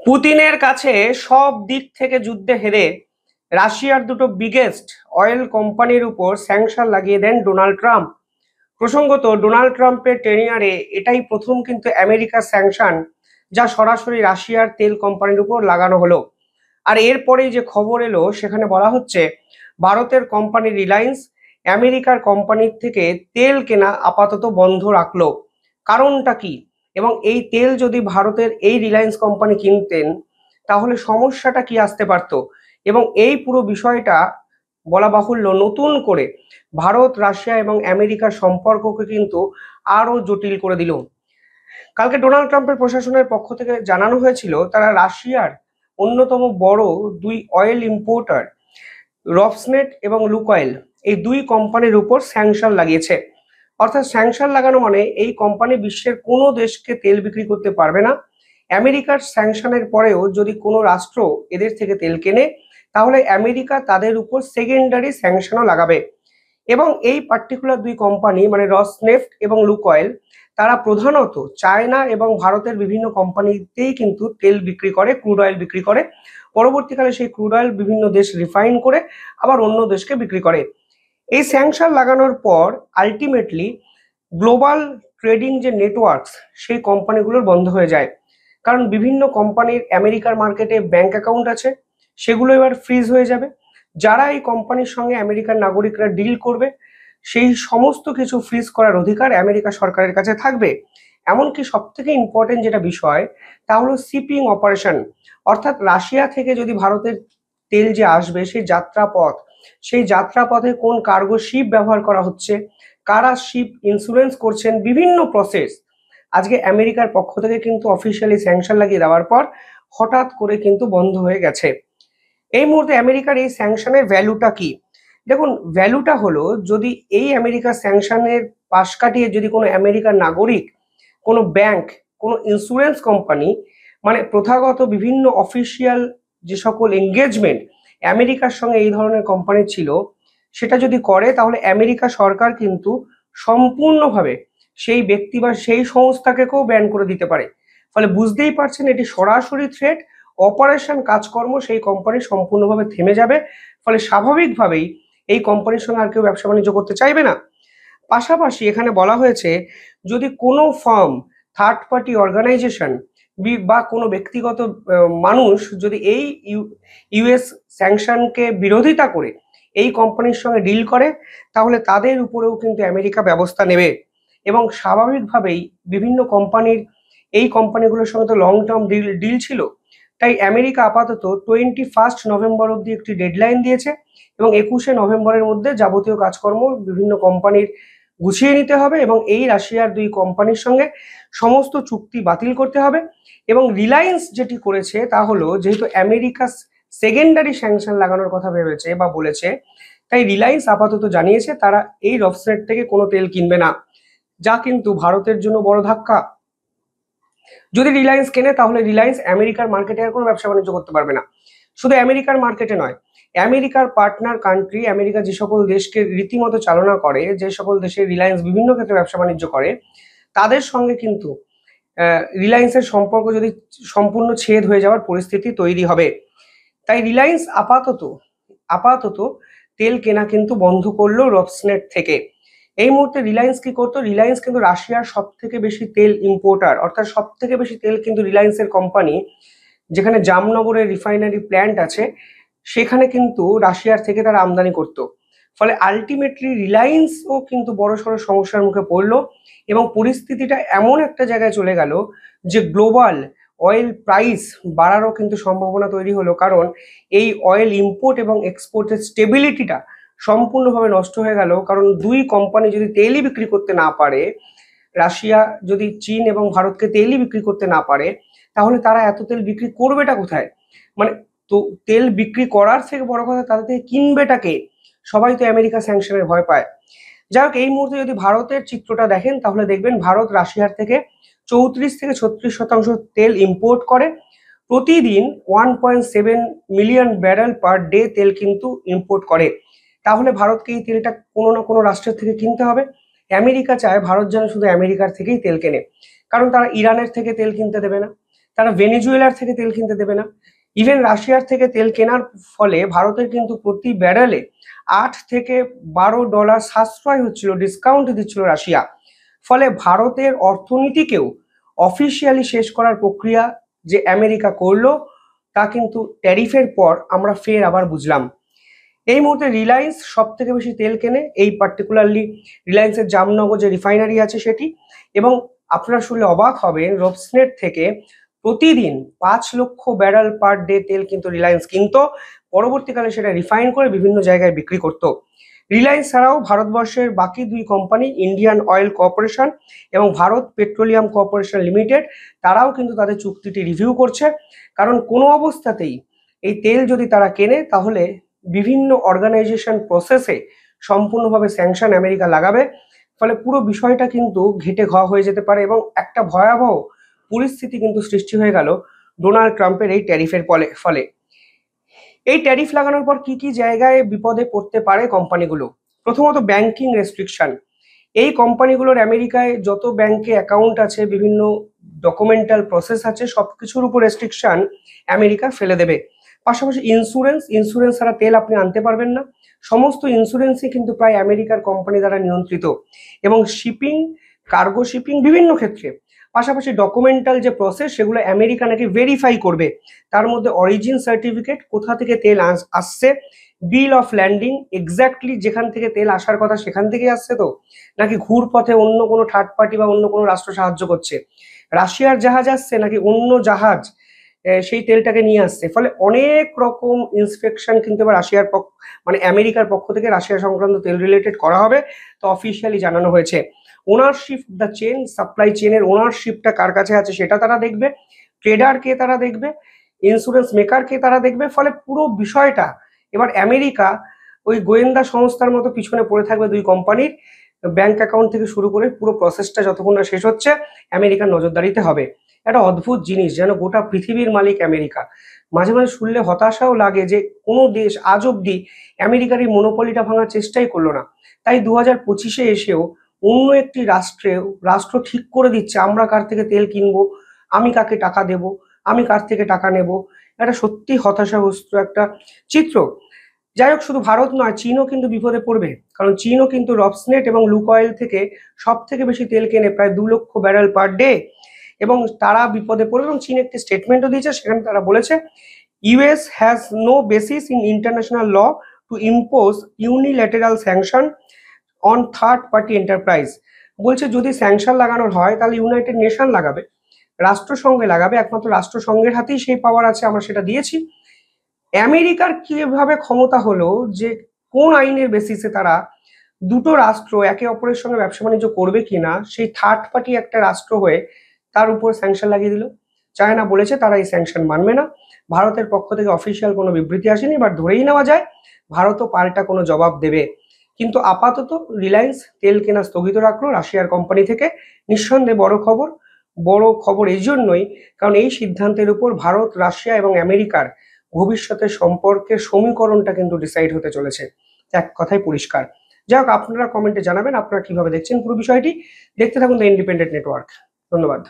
পুতিনের কাছে সব দিক থেকে যুদ্ধে হেরে রাশিয়ার দুটো বিগেস্ট অয়েল কোম্পানির উপর স্যাংশন লাগিয়ে দেন ডোনাল্ড ট্রাম্প। প্রসঙ্গত, ডোনাল্ড ট্রাম্পের টেনিয়ারে এটাই প্রথম কিন্তু আমেরিকার স্যাংশন যা সরাসরি রাশিয়ার তেল কোম্পানির উপর লাগানো হলো। আর এরপরেই যে খবর এলো সেখানে বলা হচ্ছে ভারতের কোম্পানি রিলায়েন্স আমেরিকার কোম্পানির থেকে তেল কেনা আপাতত বন্ধ রাখলো। কারণটা কি, এবং এই তেল যদি ভারতের এই রিলায়েন্স কোম্পানি কিনতেন তাহলে সমস্যাটা কি আসতে পারত, এবং এই পুরো বিষয়টা বলা বাহুল্য নতুন করে ভারত, রাশিয়া এবং আমেরিকার সম্পর্ককে কিন্তু আরো জটিল করে দিল। কালকে ডোনাল্ড ট্রাম্পের প্রশাসনের পক্ষ থেকে জানানো হয়েছিল তারা রাশিয়ার অন্যতম বড় দুই অয়েল ইম্পোর্টার রসনেট এবং লুকয়েল, এই দুই কোম্পানির উপর স্যাংশন লাগিয়েছে। অর্থাৎ স্যাংশন লাগানো মানে এই কোম্পানি বিশ্বের কোনো দেশকে তেল বিক্রি করতে পারবে না। আমেরিকার স্যাংশনের পরেও যদি কোনো রাষ্ট্র এদের থেকে তেল কেনে তাহলে আমেরিকা তাদের উপর সেকেন্ডারি স্যাংশনও লাগাবে। এবং এই পার্টিকুলার দুই কোম্পানি মানে রসনেফট এবং লুকয়েল, তারা প্রধানত চায়না এবং ভারতের বিভিন্ন কোম্পানিতেই কিন্তু তেল বিক্রি করে, ক্রুড অয়েল বিক্রি করে। পরবর্তীকালে সেই ক্রুড অয়েল বিভিন্ন দেশ রিফাইন করে আবার অন্য দেশকে বিক্রি করে। এই স্যাংশন লাগানোর পর আলটিমেটলি গ্লোবাল ট্রেডিং যে নেটওয়ার্কস সেই কোম্পানিগুলোর বন্ধ হয়ে যায়, কারণ বিভিন্ন কোম্পানির আমেরিকার মার্কেটে ব্যাংক অ্যাকাউন্ট আছে, সেগুলো এবার ফ্রিজ হয়ে যাবে। যারা এই কোম্পানির সঙ্গে আমেরিকার নাগরিকরা ডিল করবে সেই সমস্ত কিছু ফ্রিজ করার অধিকার আমেরিকা সরকারের কাছে থাকবে। এমনকি সব থেকে ইম্পর্টেন্ট যেটা বিষয় তা হলো শিপিং অপারেশন, অর্থাৎ রাশিয়া থেকে যদি ভারতের তেল যে আসবে সেই যাত্রাপথে কোন কার্গো শিপ ব্যবহার করা হচ্ছে, কারা শিপ ইন্স্যুরেন্স করছেন, বিভিন্ন প্রসেস আজকে আমেরিকার পক্ষ থেকে কিন্তু অফিসিয়ালি স্যাংশন লাগিয়ে দেওয়ার পর হঠাৎ করে কিন্তু বন্ধ হয়ে গেছে। এই মুহূর্তে আমেরিকার এই স্যাংশনের ভ্যালুটা কি? দেখুন, ভ্যালুটা হলো যদি এই আমেরিকার স্যাংশনের পাশ কাটিয়ে যদি কোনো আমেরিকার নাগরিক, কোনো ব্যাংক, কোনো ইন্স্যুরেন্স কোম্পানি, মানে প্রথাগত বিভিন্ন অফিসিয়াল যে সকল এঙ্গেজমেন্ট আমেরিকার সঙ্গে এই ধরনের কোম্পানি ছিল সেটা যদি করে তাহলে আমেরিকা সরকার কিন্তু সম্পূর্ণভাবে সেই ব্যক্তি বা সেই সংস্থাকেও ব্যান করে দিতে পারে। ফলে বুঝতেই পারছেন এটি সরাসরি থ্রেট, অপারেশন কাজকর্ম সেই কোম্পানি সম্পূর্ণভাবে থেমে যাবে। ফলে স্বাভাবিকভাবেই এই কোম্পানির সঙ্গে আর কেউ ব্যবসা বাণিজ্য করতে চাইবে না। পাশাপাশি এখানে বলা হয়েছে যদি কোনো ফার্ম, থার্ড পার্টি অর্গানাইজেশন বা কোনো ব্যক্তিগত মানুষ যদি এই ইউএস স্যাংশনকে বিরোধিতা করে এই কোম্পানির সঙ্গে ডিল করে তাহলে তাদের উপরেও কিন্তু আমেরিকা ব্যবস্থা নেবে। এবং স্বাভাবিকভাবেই বিভিন্ন কোম্পানির, এই কোম্পানিগুলোর সঙ্গে তো লং টার্ম ডিল ছিল, তাই আমেরিকা আপাতত 21 নভেম্বর অব্দি একটি ডেডলাইন দিয়েছে এবং 21শে নভেম্বরের মধ্যে যাবতীয় কাজকর্ম বিভিন্ন কোম্পানির গুছিয়ে নিতে হবে এবং এই রাশিয়ার দুই কোম্পানির সঙ্গে সমস্ত চুক্তি বাতিল করতে হবে। এবং রিলায়েন্স যেটি করেছে তা হলো যেহেতু আমেরিকা সেকেন্ডারি স্যাংশন লাগানোর কথা ভেবেছে বা বলেছে, তাই রিলায়েন্স আপাতত জানিয়েছে তারা এই রফসনেট থেকে কোনো তেল কিনবে না, যা কিন্তু ভারতের জন্য বড় ধাক্কা। যদি রিলায়েন্স কেনে তাহলে রিলায়েন্স আমেরিকার মার্কেটে আর কোনো ব্যবসা বাণিজ্য করতে পারবে না। শুধু আমেরিকার মার্কেটে নয়, আমেরিকার পার্টনার কান্ট্রি, আমেরিকা যে সকল দেশকে রীতিমতো চালনা করে, যে সকল দেশে রিলায়েন্স বিভিন্ন ক্ষেত্রে ব্যবসা বাণিজ্য করে, তাদের সঙ্গে কিন্তু রিলায়েন্সের সম্পর্ক যদি সম্পূর্ণ ছেদ হয়ে যাওয়ার পরিস্থিতি তৈরি হবে। তাই রিলায়েন্স আপাতত তেল কেনা কিন্তু বন্ধ করলো রসনেট থেকে। এই মুহূর্তে রিলায়েন্স কি করতো? রিলায়েন্স কিন্তু রাশিয়ার সব থেকে বেশি তেল ইম্পোর্টার, অর্থাৎ সব থেকে বেশি তেল কিন্তু রিলায়েন্সের কোম্পানি, যেখানে জামনগরের রিফাইনারি প্ল্যান্ট আছে সেখানে কিন্তু রাশিয়ার থেকে তারা আমদানি করত। ফলে আলটিমেটলি রিলায়েন্সও কিন্তু বড়সড় সমস্যার মুখে পড়লো এবং পরিস্থিতিটা এমন একটা জায়গায় চলে গেল যে গ্লোবাল অয়েল প্রাইস বাড়ারও কিন্তু সম্ভাবনা তৈরি হলো, কারণ এই অয়েল ইম্পোর্ট এবং এক্সপোর্টের স্টেবিলিটিটা সম্পূর্ণভাবে নষ্ট হয়ে গেল। কারণ দুই কোম্পানি যদি তেলই বিক্রি করতে না পারে, রাশিয়া যদি চীন এবং ভারতকে তেলই বিক্রি করতে না পারে, তাহলে তারা এত তেল বিক্রি করবেটা কোথায়? মানে তো তেল বিক্রি করার থেকে বড় কথা তাদের থেকে কিনবেটা কে? সবাই তো আমেরিকা স্যাংশনের ভয় পায়। যাই হোক, এই মুহূর্তে যদি ভারতের চিত্রটা দেখেন তাহলে দেখবেন ভারত রাশিয়ার থেকে 34 থেকে 36% তেল ইম্পোর্ট করে। প্রতিদিন 1.7 মিলিয়ন ব্যারেল পার ডে তেল কিন্তু ইম্পোর্ট করে। তাহলে ভারতকে এই তেলটা কোনো না কোনো রাষ্ট্রের থেকে কিনতে হবে। আমেরিকা চায় ভারত যেন শুধু আমেরিকার থেকেই তেল কেনে, কারণ তারা ইরানের থেকে তেল কিনতে দেবে না, তারা ভেনেজুয়েলার থেকে তেল কিনতে দেবে না। ইভেন রাশিয়ার থেকে তেল কেনার ফলে ভারতের কিন্তু প্রতি ব্যারেলে $8 থেকে $12 সাশ্রয় হচ্ছিল, ডিসকাউন্ট দিচ্ছিল রাশিয়া। ফলে ভারতের অর্থনীতিকেও অফিসিয়ালি শেষ করার প্রক্রিয়া যে আমেরিকা করলো, তা কিন্তু ট্যারিফের পর আমরা ফের আবার বুঝলাম। এই মুহূর্তে রিলায়েন্স সব থেকে বেশি তেল কেনে, এই পার্টিকুলারলি রিলায়েন্সের জামনগর যে রিফাইনারি আছে সেটি। এবং আপনারা শুনলে অবাক হবেন, রোসনেট থেকে প্রতিদিন 5 লক্ষ ব্যারেল পার ডে তেল কিন্তু রিলায়েন্স কিনতো, পরবর্তীকালে সেটা রিফাইন করে বিভিন্ন জায়গায় বিক্রি করতো। রিলায়েন্স ছাড়াও ভারতবর্ষের বাকি 2 কোম্পানি, ইন্ডিয়ান অয়েল কর্পোরেশন এবং ভারত পেট্রোলিয়াম কর্পোরেশন লিমিটেড, তারাও কিন্তু তাদের চুক্তিটি রিভিউ করছে। কারণ কোনো অবস্থাতেই এই তেল যদি তারা কেনে, তাহলে বিভিন্ন অর্গানাইজেশন প্রসেসে সম্পূর্ণভাবে স্যাংশন আমেরিকা লাগাবে। ফলে পুরো বিষয়টা কিন্তু ঘেটে ঘ হয়ে যেতে পারে এবং একটা ভয়াবহ পরিস্থিতি কিন্তু সৃষ্টি হয়ে গেল ডোনাল্ড ট্রাম্পের এই ট্যারিফের ফলে। এই ট্যারিফ লাগানোর পর কি কি জায়গায় বিপদে পড়তে পারে কোম্পানিগুলো? প্রথমত ব্যাংকিং রেস্ট্রিকশন। এই কোম্পানিগুলোর আমেরিকায় যত ব্যাংকে অ্যাকাউন্ট আছে, বিভিন্ন ডকুমেন্টাল প্রসেস আছে, সবকিছুর উপর রেস্ট্রিকশন আমেরিকা ফেলে দেবে। পাশাপাশি ইন্স্যুরেন্স ছাড়া তেল আপনি আনতে পারবেন না। সমস্ত ইন্স্যুরেন্সই কিন্তু প্রায় আমেরিকার কোম্পানি দ্বারা নিয়ন্ত্রিত। এবং শিপিং, কার্গো শিপিং বিভিন্ন ক্ষেত্রে, পাশাপাশি ডকুমেন্টাল যে প্রসেস, সেগুলো আমেরিকা নাকি ভেরিফাই করবে। তার মধ্যে অরিজিন সার্টিফিকেট, কোথা থেকে তেল আসছে, বিল অফ ল্যান্ডিং, এক্স্যাক্টলি যেখান থেকে তেল আসার কথা সেখান থেকে আসছে তো, নাকি ঘুরপথে অন্য কোনো থার্ড পার্টি বা অন্য কোনো রাষ্ট্র সাহায্য করছে, রাশিয়ার জাহাজ আসছে নাকি অন্য জাহাজ সেই তেলটাকে নিয়ে আসছে। ফলে অনেক রকম ইন্সপেকশন কিন্তু এবার রাশিয়ার মানে আমেরিকার পক্ষ থেকে রাশিয়া সংক্রান্ত তেল রিলেটেড করা হবে, তো অফিসিয়ালি জানানো হয়েছে। ওনারশিপ দ্য চেন, সাপ্লাই চেনের ওনারশিপটা কার কাছে আছে সেটা তারা দেখবে, ট্রেডার কে তারা দেখবে, ইন্স্যুরেন্স মেকার কে তারা দেখবে। ফলে পুরো বিষয়টা এবার আমেরিকা ওই গোয়েন্দা সংস্থার মতো পিছনে পড়ে থাকবে 2 কোম্পানির। ব্যাংক অ্যাকাউন্ট থেকে শুরু করে পুরো প্রসেসটা যতক্ষণ না শেষ হচ্ছে আমেরিকার নজরদারিতে হবে। একটা অদ্ভুত জিনিস, যেন গোটা পৃথিবীর মালিক আমেরিকা। মাঝে মাঝে শুনলে হতাশাও লাগে যে কোনো দেশ আজ অব্দি আমেরিকার এই মনোপলিটা ভাঙার চেষ্টাই করলো না। তাই 2025-এ এসেও অন্য একটি রাষ্ট্র ঠিক করে দিচ্ছে আমরা কার থেকে তেল কিনবো, আমি কাকে টাকা দেব, আমি কার থেকে টাকা নেব। এটা সত্যি হতাশাগ্রস্ত একটা চিত্র। যাই হোক, শুধু ভারত নয়, চীনও কিন্তু বিপদে পড়বে। কারণ চীনও কিন্তু রসনেট এবং লুকঅয়েল থেকে সব থেকে বেশি তেল কেনে, প্রায় 2 লক্ষ ব্যারেল পার ডে। এবং তারা বিপদে পড়বে। এবং চীন একটি স্টেটমেন্টও দিয়েছে, সেখানে তারা বলেছে US has no basis in international law to impose unilateral sanction on third party enterprise. বলছে যদি স্যাংশন লাগানোর হয় তাহলে ইউনাইটেড নেশন লাগাবে, রাষ্ট্রসংঘে লাগাবে, একমাত্র রাষ্ট্রসংঘের হাতেই সেই পাওয়ার আছে, আমরা সেটা দিয়েছি। আমেরিকার কিভাবে ক্ষমতা হলো যে কোন আইনের বেসিসে তারা দুটো রাষ্ট্র একে অপরের সঙ্গে ব্যবসা বাণিজ্য করবে কিনা, সেই থার্ড পার্টি একটা রাষ্ট্র হয়ে তার উপর স্যাংশন লাগিয়ে দিল। চায়না বলেছে তারা এই স্যাংশন মানবে না। ভারতের পক্ষ থেকে অফিসিয়াল কোনো বিবৃতি আসেনি, বাট ধরেই নেওয়া যায় ভারতও পাল্টা কোনো জবাব দেবে। কিন্তু আপাতত রিলায়েন্স তেল কেনা স্থগিত রাখলো রাশিয়ার কোম্পানি থেকে। নিঃসন্দেহে বড় খবর এই জন্যই কারণ এই সিদ্ধান্তের উপর ভারত, রাশিয়া এবং আমেরিকার ভবিষ্যতের সম্পর্কের সমীকরণটা কিন্তু ডিসাইড হতে চলেছে। এক কথায় পরিষ্কার। যাই হোক, আপনারা কমেন্টে জানাবেন আপনারা কিভাবে দেখছেন পুরো বিষয়টি। দেখতে থাকুন দ্য ইন্ডিপেন্ডেন্ট নেটওয়ার্ক। ধন্যবাদ।